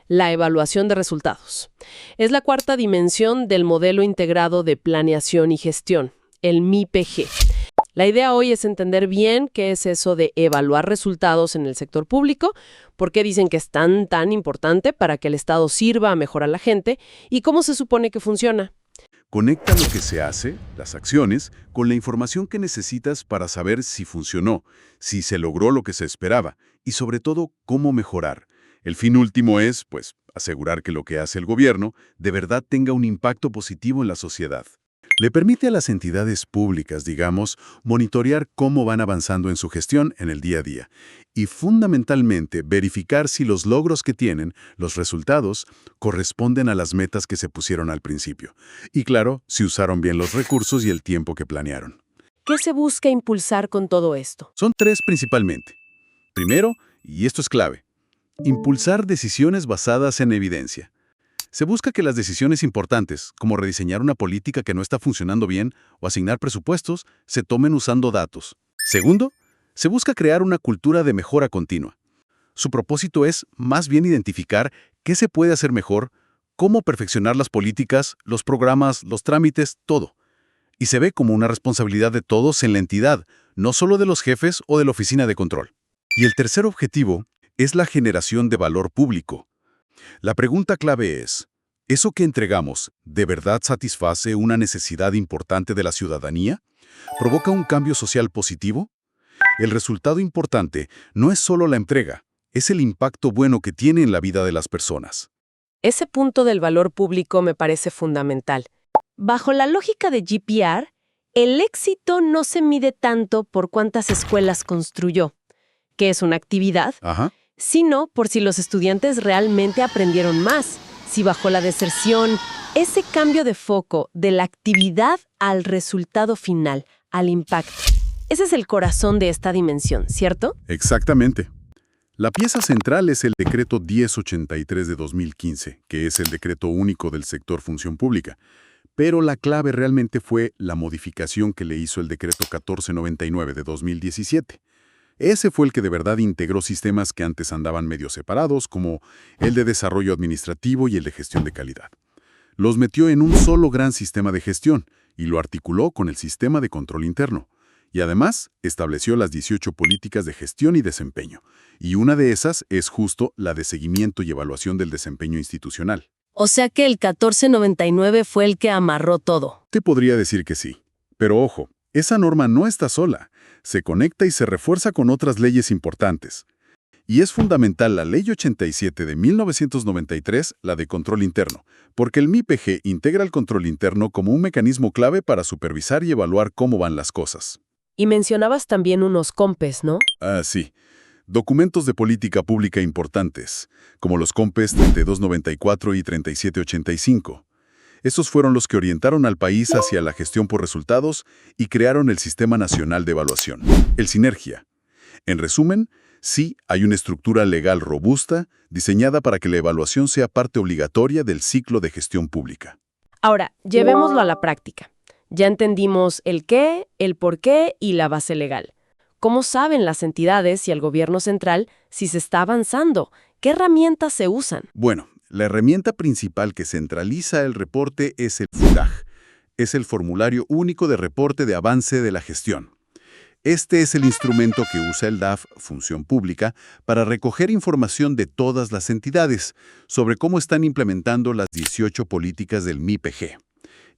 la evaluación de resultados. Es la cuarta dimensión del modelo integrado de planeación y gestión, el MIPG. La idea hoy es entender bien qué es eso de evaluar resultados en el sector público, por qué dicen que es tan importante para que el Estado sirva a mejorar a la gente y cómo se supone que funciona. Conecta lo que se hace, las acciones, con la información que necesitas para saber si funcionó, si se logró lo que se esperaba y sobre todo cómo mejorar. El fin último es, pues, asegurar que lo que hace el gobierno de verdad tenga un impacto positivo en la sociedad. Le permite a las entidades públicas, digamos, monitorear cómo van avanzando en su gestión en el día a día y fundamentalmente verificar si los logros que tienen, los resultados, corresponden a las metas que se pusieron al principio. Y claro, si usaron bien los recursos y el tiempo que planearon. ¿Qué se busca impulsar con todo esto? Son tres principalmente. Primero, y esto es clave, impulsar decisiones basadas en evidencia. Se busca que las decisiones importantes, como rediseñar una política que no está funcionando bien o asignar presupuestos, se tomen usando datos. Segundo, se busca crear una cultura de mejora continua. Su propósito es más bien identificar qué se puede hacer mejor, cómo perfeccionar las políticas, los programas, los trámites, todo. Y se ve como una responsabilidad de todos en la entidad, no solo de los jefes o de la oficina de control. Y el tercer objetivo es la generación de valor público. La pregunta clave es, ¿eso que entregamos de verdad satisface una necesidad importante de la ciudadanía? ¿Provoca un cambio social positivo? El resultado importante no es solo la entrega, es el impacto bueno que tiene en la vida de las personas. Ese punto del valor público me parece fundamental. Bajo la lógica de GPR, el éxito no se mide tanto por cuántas escuelas construyó, que es una actividad, sino por si los estudiantes realmente aprendieron más, si bajó la deserción. Ese cambio de foco de la actividad al resultado final, al impacto. Ese es el corazón de esta dimensión, ¿cierto? Exactamente. La pieza central es el Decreto 1083 de 2015, que es el decreto único del sector función pública. Pero la clave realmente fue la modificación que le hizo el Decreto 1499 de 2017. Ese fue el que de verdad integró sistemas que antes andaban medio separados, como el de desarrollo administrativo y el de gestión de calidad. Los metió en un solo gran sistema de gestión y lo articuló con el sistema de control interno. Y además, estableció las 18 políticas de gestión y desempeño. Y una de esas es justo la de seguimiento y evaluación del desempeño institucional. O sea que el 1499 fue el que amarró todo. Te podría decir que sí. Pero ojo, esa norma no está sola. Se conecta y se refuerza con otras leyes importantes. Y es fundamental la Ley 87 de 1993, la de control interno, porque el MIPG integra el control interno como un mecanismo clave para supervisar y evaluar cómo van las cosas. Y mencionabas también unos COMPES, ¿no? Ah, sí. Documentos de política pública importantes, como los COMPES 3294 y 3785. Estos fueron los que orientaron al país hacia la gestión por resultados y crearon el Sistema Nacional de Evaluación, el Sinergia. En resumen, sí hay una estructura legal robusta diseñada para que la evaluación sea parte obligatoria del ciclo de gestión pública. Ahora, llevémoslo a la práctica. Ya entendimos el qué, el por qué y la base legal. ¿Cómo saben las entidades y el gobierno central si se está avanzando? ¿Qué herramientas se usan? Bueno, la herramienta principal que centraliza el reporte es el FURAG. Es el Formulario Único de Reporte de Avance de la Gestión. Este es el instrumento que usa el DAF, Función Pública, para recoger información de todas las entidades sobre cómo están implementando las 18 políticas del MIPG.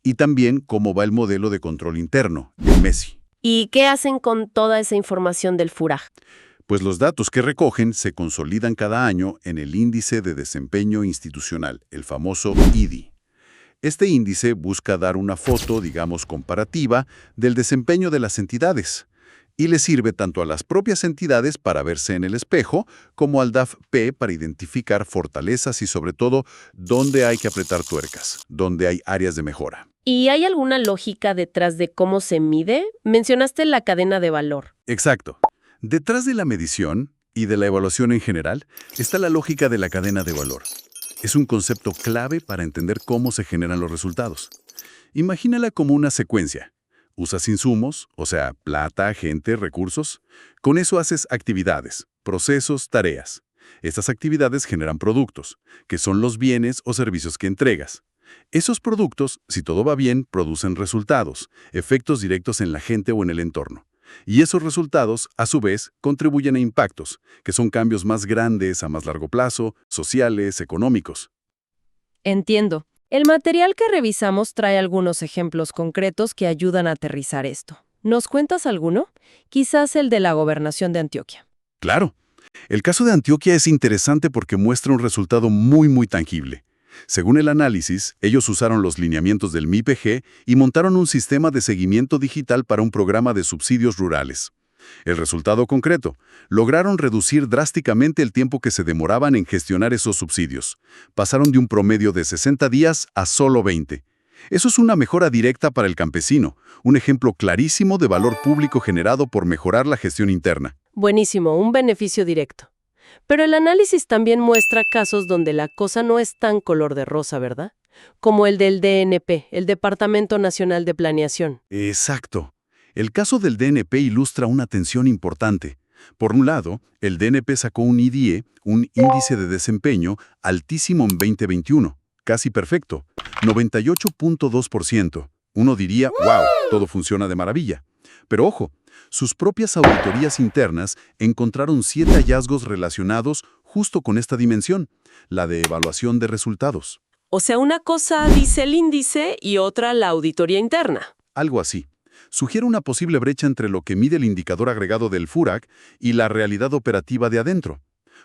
Y también cómo va el modelo de control interno, el MESI. ¿Y qué hacen con toda esa información del FURAG? Pues los datos que recogen se consolidan cada año en el Índice de Desempeño Institucional, el famoso IDI. Este índice busca dar una foto, digamos, comparativa del desempeño de las entidades y le sirve tanto a las propias entidades para verse en el espejo como al DAF-P para identificar fortalezas y sobre todo dónde hay que apretar tuercas, dónde hay áreas de mejora. ¿Y hay alguna lógica detrás de cómo se mide? Mencionaste la cadena de valor. Exacto. Detrás de la medición y de la evaluación en general está la lógica de la cadena de valor. Es un concepto clave para entender cómo se generan los resultados. Imagínala como una secuencia. Usas insumos, o sea, plata, gente, recursos. Con eso haces actividades, procesos, tareas. Estas actividades generan productos, que son los bienes o servicios que entregas. Esos productos, si todo va bien, producen resultados, efectos directos en la gente o en el entorno. Y esos resultados, a su vez, contribuyen a impactos, que son cambios más grandes a más largo plazo, sociales, económicos. Entiendo. El material que revisamos trae algunos ejemplos concretos que ayudan a aterrizar esto. ¿Nos cuentas alguno? Quizás el de la gobernación de Antioquia. Claro, el caso de Antioquia es interesante porque muestra un resultado muy tangible. Según el análisis, ellos usaron los lineamientos del MIPG y montaron un sistema de seguimiento digital para un programa de subsidios rurales. El resultado concreto: lograron reducir drásticamente el tiempo que se demoraban en gestionar esos subsidios. Pasaron de un promedio de 60 días a solo 20. Eso es una mejora directa para el campesino, un ejemplo clarísimo de valor público generado por mejorar la gestión interna. Buenísimo, un beneficio directo. Pero el análisis también muestra casos donde la cosa no es tan color de rosa, ¿verdad? Como el del DNP, el Departamento Nacional de Planeación. Exacto. El caso del DNP ilustra una tensión importante. Por un lado, el DNP sacó un IDE, un índice de desempeño, altísimo en 2021, casi perfecto, 98.2%. Uno diría, wow, todo funciona de maravilla. Pero ojo, sus propias auditorías internas encontraron 7 hallazgos relacionados justo con esta dimensión, la de evaluación de resultados. O sea, una cosa dice el índice y otra la auditoría interna. Algo así. Sugiere una posible brecha entre lo que mide el indicador agregado del FURAC y la realidad operativa de adentro.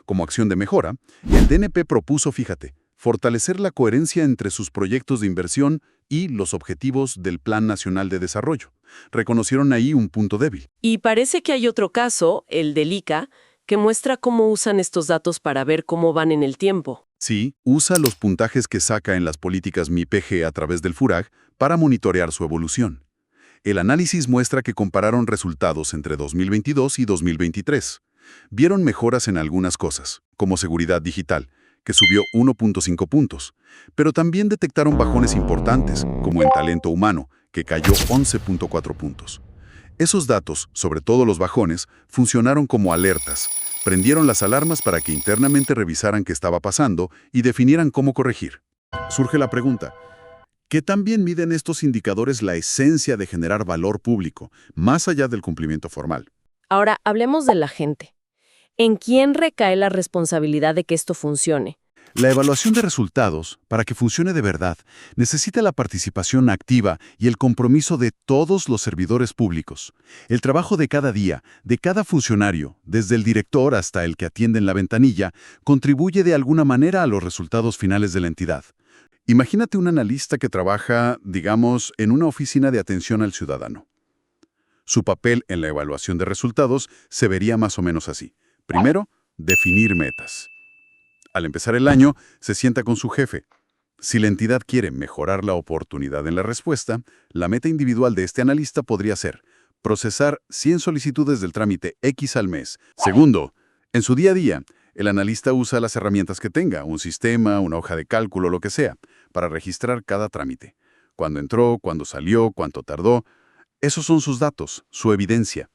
Como acción de mejora, el DNP propuso, fíjate, fortalecer la coherencia entre sus proyectos de inversión y los objetivos del Plan Nacional de Desarrollo. Reconocieron ahí un punto débil. Y parece que hay otro caso, el del ICA, que muestra cómo usan estos datos para ver cómo van en el tiempo. Sí, usa los puntajes que saca en las políticas MIPG a través del FURAC para monitorear su evolución. El análisis muestra que compararon resultados entre 2022 y 2023. Vieron mejoras en algunas cosas, como seguridad digital, que subió 1.5 puntos, pero también detectaron bajones importantes, como en talento humano, que cayó 11.4 puntos. Esos datos, sobre todo los bajones, funcionaron como alertas. Prendieron las alarmas para que internamente revisaran qué estaba pasando y definieran cómo corregir. Surge la pregunta: ¿qué tan bien miden estos indicadores la esencia de generar valor público, más allá del cumplimiento formal? Ahora, hablemos de la gente. ¿En quién recae la responsabilidad de que esto funcione? La evaluación de resultados, para que funcione de verdad, necesita la participación activa y el compromiso de todos los servidores públicos. El trabajo de cada día, de cada funcionario, desde el director hasta el que atiende en la ventanilla, contribuye de alguna manera a los resultados finales de la entidad. Imagínate un analista que trabaja, digamos, en una oficina de atención al ciudadano. Su papel en la evaluación de resultados se vería más o menos así. Primero, definir metas. Al empezar el año, se sienta con su jefe. Si la entidad quiere mejorar la oportunidad en la respuesta, la meta individual de este analista podría ser procesar 100 solicitudes del trámite X al mes. Segundo, en su día a día, el analista usa las herramientas que tenga, un sistema, una hoja de cálculo, lo que sea, para registrar cada trámite. Cuándo entró, cuándo salió, cuánto tardó. Esos son sus datos, su evidencia.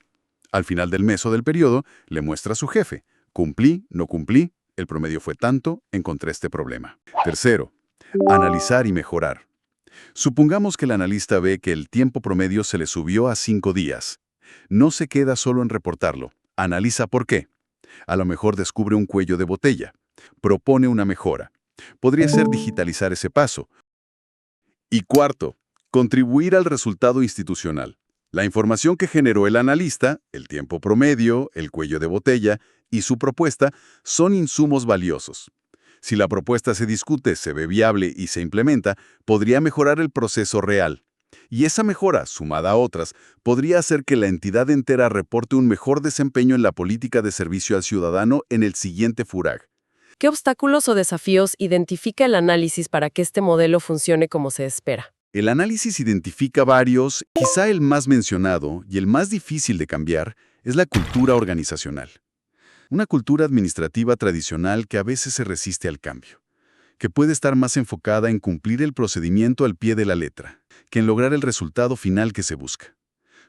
Al final del mes o del periodo, le muestra a su jefe: cumplí, no cumplí, el promedio fue tanto, encontré este problema. Tercero, analizar y mejorar. Supongamos que el analista ve que el tiempo promedio se le subió a 5 días. No se queda solo en reportarlo, analiza por qué. A lo mejor descubre un cuello de botella. Propone una mejora. Podría ser digitalizar ese paso. Y cuarto, contribuir al resultado institucional. La información que generó el analista, el tiempo promedio, el cuello de botella y su propuesta son insumos valiosos. Si la propuesta se discute, se ve viable y se implementa, podría mejorar el proceso real. Y esa mejora, sumada a otras, podría hacer que la entidad entera reporte un mejor desempeño en la política de servicio al ciudadano en el siguiente FURAC. ¿Qué obstáculos o desafíos identifica el análisis para que este modelo funcione como se espera? El análisis identifica varios, quizá el más mencionado y el más difícil de cambiar es la cultura organizacional. Una cultura administrativa tradicional que a veces se resiste al cambio, que puede estar más enfocada en cumplir el procedimiento al pie de la letra, que en lograr el resultado final que se busca.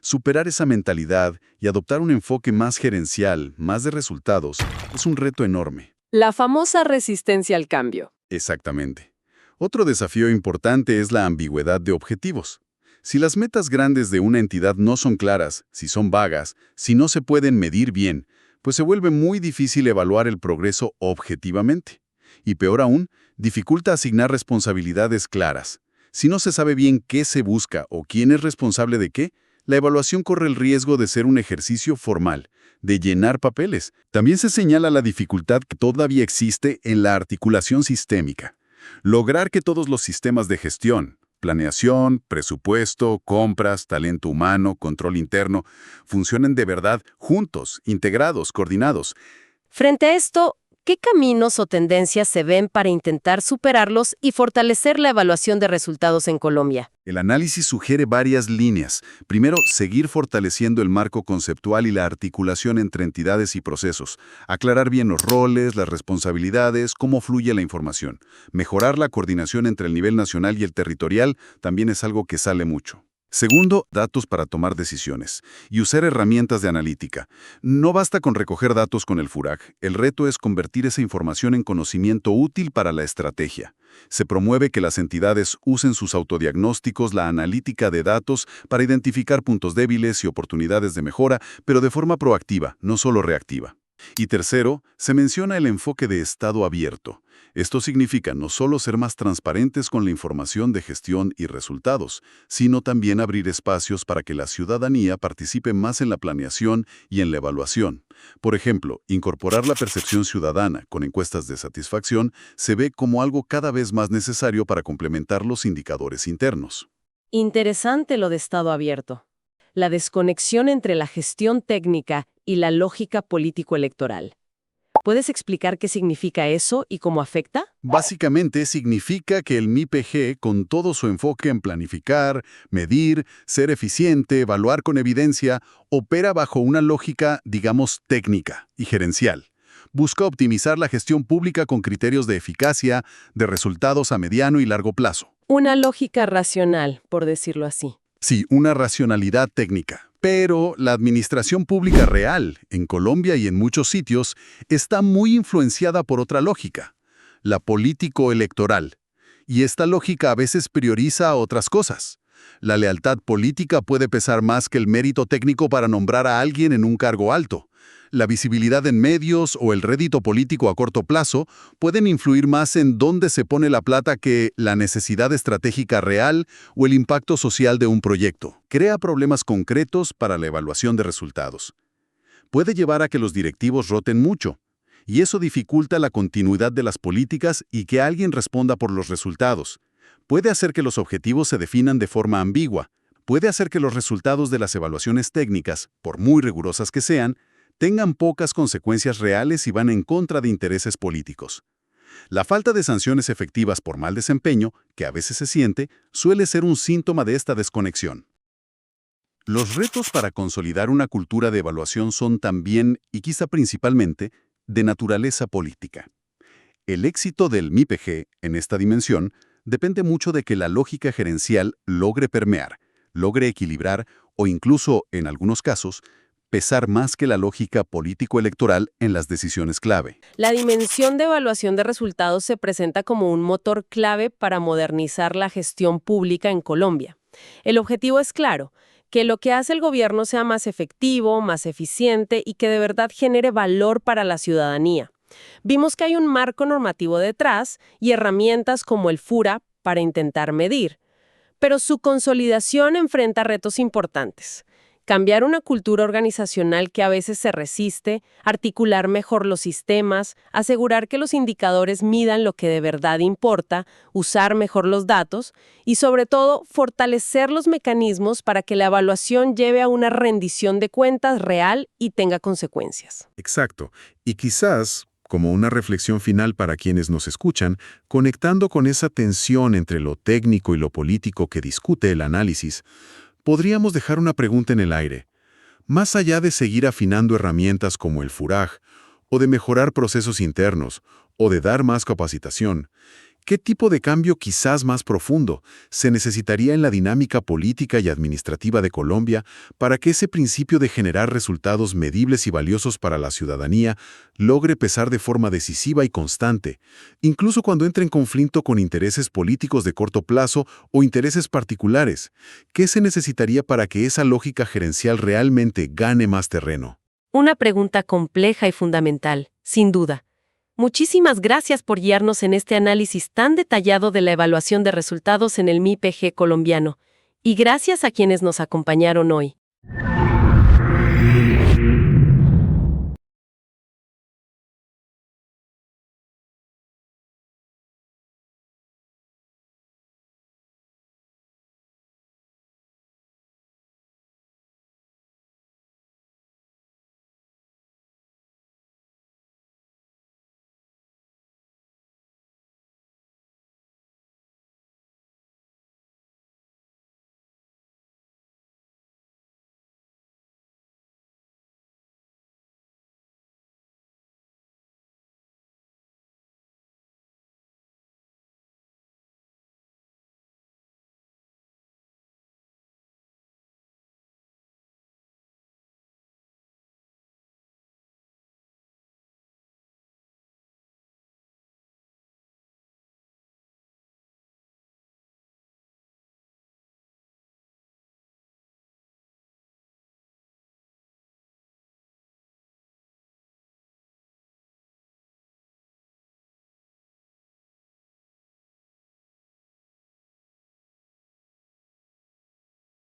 Superar esa mentalidad y adoptar un enfoque más gerencial, más de resultados, es un reto enorme. La famosa resistencia al cambio. Exactamente. Otro desafío importante es la ambigüedad de objetivos. Si las metas grandes de una entidad no son claras, si son vagas, si no se pueden medir bien, pues se vuelve muy difícil evaluar el progreso objetivamente. Y peor aún, dificulta asignar responsabilidades claras. Si no se sabe bien qué se busca o quién es responsable de qué, la evaluación corre el riesgo de ser un ejercicio formal, de llenar papeles. También se señala la dificultad que todavía existe en la articulación sistémica. Lograr que todos los sistemas de gestión, planeación, presupuesto, compras, talento humano, control interno, funcionen de verdad juntos, integrados, coordinados. Frente a esto, ¿qué caminos o tendencias se ven para intentar superarlos y fortalecer la evaluación de resultados en Colombia? El análisis sugiere varias líneas. Primero, seguir fortaleciendo el marco conceptual y la articulación entre entidades y procesos. Aclarar bien los roles, las responsabilidades, cómo fluye la información. Mejorar la coordinación entre el nivel nacional y el territorial también es algo que sale mucho. Segundo, datos para tomar decisiones y usar herramientas de analítica. No basta con recoger datos con el FURAG, el reto es convertir esa información en conocimiento útil para la estrategia. Se promueve que las entidades usen sus autodiagnósticos, la analítica de datos, para identificar puntos débiles y oportunidades de mejora, pero de forma proactiva, no solo reactiva. Y tercero, se menciona el enfoque de estado abierto. Esto significa no solo ser más transparentes con la información de gestión y resultados, sino también abrir espacios para que la ciudadanía participe más en la planeación y en la evaluación. Por ejemplo, incorporar la percepción ciudadana con encuestas de satisfacción se ve como algo cada vez más necesario para complementar los indicadores internos. Interesante lo de estado abierto. La desconexión entre la gestión técnica y la lógica político-electoral. ¿Puedes explicar qué significa eso y cómo afecta? Básicamente significa que el MIPG, con todo su enfoque en planificar, medir, ser eficiente, evaluar con evidencia, opera bajo una lógica, digamos, técnica y gerencial. Busca optimizar la gestión pública con criterios de eficacia, de resultados a mediano y largo plazo. Una lógica racional, por decirlo así. Sí, una racionalidad técnica. Pero la administración pública real, en Colombia y en muchos sitios, está muy influenciada por otra lógica, la político-electoral. Y esta lógica a veces prioriza otras cosas. La lealtad política puede pesar más que el mérito técnico para nombrar a alguien en un cargo alto. La visibilidad en medios o el rédito político a corto plazo pueden influir más en dónde se pone la plata que la necesidad estratégica real o el impacto social de un proyecto. Crea problemas concretos para la evaluación de resultados. Puede llevar a que los directivos roten mucho, y eso dificulta la continuidad de las políticas y que alguien responda por los resultados. Puede hacer que los objetivos se definan de forma ambigua. Puede hacer que los resultados de las evaluaciones técnicas, por muy rigurosas que sean, tengan pocas consecuencias reales y van en contra de intereses políticos. La falta de sanciones efectivas por mal desempeño, que a veces se siente, suele ser un síntoma de esta desconexión. Los retos para consolidar una cultura de evaluación son también, y quizá principalmente, de naturaleza política. El éxito del MIPG en esta dimensión depende mucho de que la lógica gerencial logre permear, logre equilibrar o incluso, en algunos casos, pesar más que la lógica político-electoral en las decisiones clave. La dimensión de evaluación de resultados se presenta como un motor clave para modernizar la gestión pública en Colombia. El objetivo es claro, que lo que hace el gobierno sea más efectivo, más eficiente y que de verdad genere valor para la ciudadanía. Vimos que hay un marco normativo detrás y herramientas como el FURA para intentar medir. Pero su consolidación enfrenta retos importantes. Cambiar una cultura organizacional que a veces se resiste, articular mejor los sistemas, asegurar que los indicadores midan lo que de verdad importa, usar mejor los datos y, sobre todo, fortalecer los mecanismos para que la evaluación lleve a una rendición de cuentas real y tenga consecuencias. Exacto. Y quizás, como una reflexión final para quienes nos escuchan, conectando con esa tensión entre lo técnico y lo político que discute el análisis, podríamos dejar una pregunta en el aire. Más allá de seguir afinando herramientas como el FURAG, o de mejorar procesos internos, o de dar más capacitación, ¿Qué tipo de cambio quizás más profundo se necesitaría en la dinámica política y administrativa de Colombia para que ese principio de generar resultados medibles y valiosos para la ciudadanía logre pesar de forma decisiva y constante, incluso cuando entre en conflicto con intereses políticos de corto plazo o intereses particulares? ¿Qué se necesitaría para que esa lógica gerencial realmente gane más terreno? Una pregunta compleja y fundamental, sin duda. Muchísimas gracias por guiarnos en este análisis tan detallado de la evaluación de resultados en el MIPG colombiano. Y gracias a quienes nos acompañaron hoy.